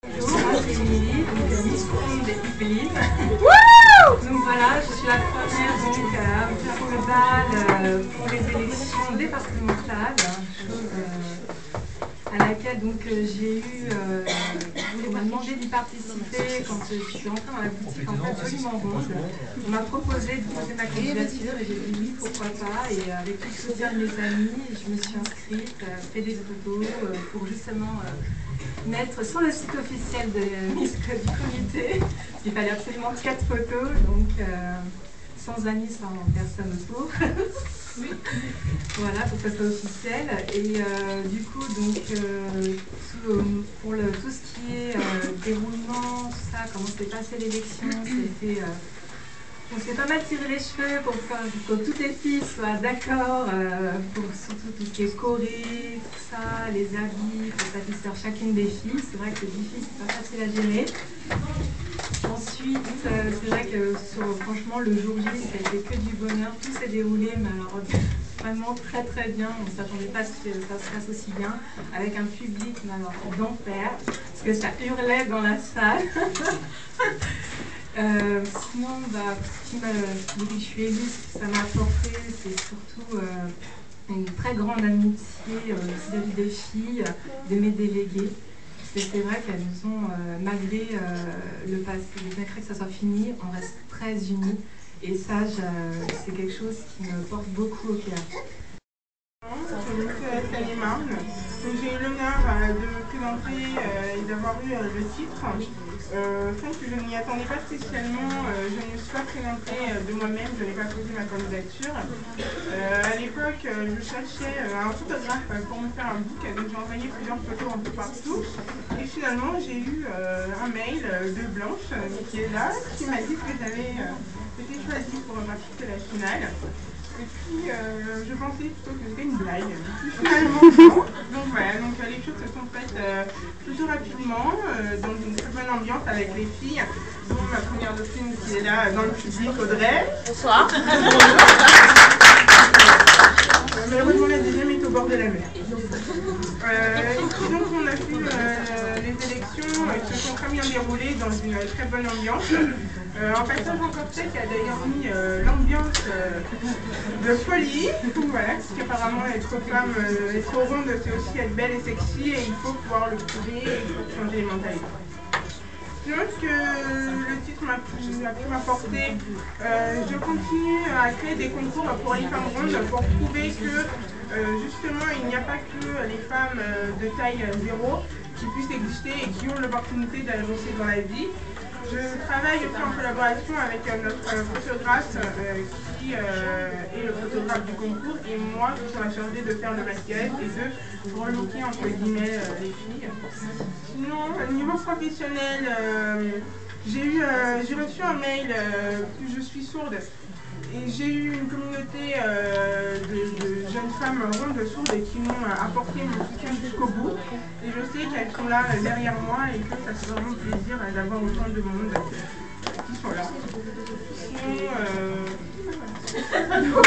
Bonjour, c'est Émilie, donc Miss France des Yvelines. Donc voilà, je suis la première donc, à faire le bal pour les élections départementales, chose à laquelle donc j'ai eu, on m'a demandé d'y participer quand je suis rentrée dans la boutique en fait joliment ronde. On m'a proposé de poser ma candidature et j'ai dit oui, pourquoi pas. Et avec tout le soutien de mes amis, je me suis inscrite, fait des photos pour justement mettre sur le site officiel de Miss du comité. Il fallait absolument 4 photos, donc sans amis, sans personne autour. Voilà, pour que ça soit officiel. Et du coup, donc, pour tout ce qui est déroulement, tout ça, comment s'est passée l'élection, c'était... on s'est pas mal tiré les cheveux pour que toutes les filles soient d'accord pour surtout tout ce qui est choré, tout ça, les habits, pour satisfaire chacune des filles. C'est vrai que c'est difficile, c'est pas facile à gérer. Ensuite, c'est vrai que franchement, le jour J, ça a été que du bonheur. Tout s'est déroulé, mais alors vraiment très très bien. On ne s'attendait pas à ce que ça se passe aussi bien, avec un public mais alors d'enfer, parce que ça hurlait dans la salle. Sinon, depuis que je suis élue, ce que ça m'a apporté, c'est surtout une très grande amitié vis-à-vis des filles, de mes délégués. C'est vrai qu'elles nous ont, malgré le passé, malgré que ça soit fini, on reste très unis. Et ça, c'est quelque chose qui me porte beaucoup au cœur. Je m'appelle Salima. J'ai eu l'honneur de me présenter et d'avoir eu le titre. Je pense que je n'y attendais pas spécialement. Je ne me suis pas présentée de moi-même, je n'ai pas posé ma candidature. À l'époque, je cherchais un photographe pour me faire un book, donc j'ai envoyé plusieurs photos un peu partout. Et finalement, j'ai eu un mail de Blanche qui est là, qui m'a dit que j'avais été choisie pour participer à la finale. Et puis, je pensais plutôt que c'était une blague. Et puis, finalement, non. Donc voilà, donc, les choses se sont faites plutôt rapidement, dans une très bonne ambiance avec les filles, dont ma première dauphine qui est là dans le public, Audrey. Bonsoir. Malheureusement, la deuxième est au bord de la mer. Et puis donc, on a fait les élections qui se sont très bien déroulées dans une très bonne ambiance. Un passage en cortège qui a d'ailleurs mis l'ambiance de folie. Voilà, parce qu'apparemment être femme, être ronde, c'est aussi être belle et sexy et il faut pouvoir le prouver et il faut changer les mentalités. Je pense que le titre m'a pu m'apporter. Je continue à créer des concours pour les femmes rondes pour prouver que justement il n'y a pas que les femmes de taille 0 qui puissent exister et qui ont l'opportunité d'avancer dans la vie. Je travaille aussi en collaboration avec notre photographe qui est le photographe du concours et moi qui serai chargée de faire le maquillage et de relooker entre guillemets les filles. Sinon, au niveau professionnel, j'ai reçu un mail que je suis sourde et j'ai eu une communauté de jeunes femmes rondes sourdes qui m'ont apporté mon soutien jusqu'au bout. Et je sais qu'elles sont là derrière moi et que ça fait vraiment plaisir d'avoir autant de monde qui sont là. Sinon,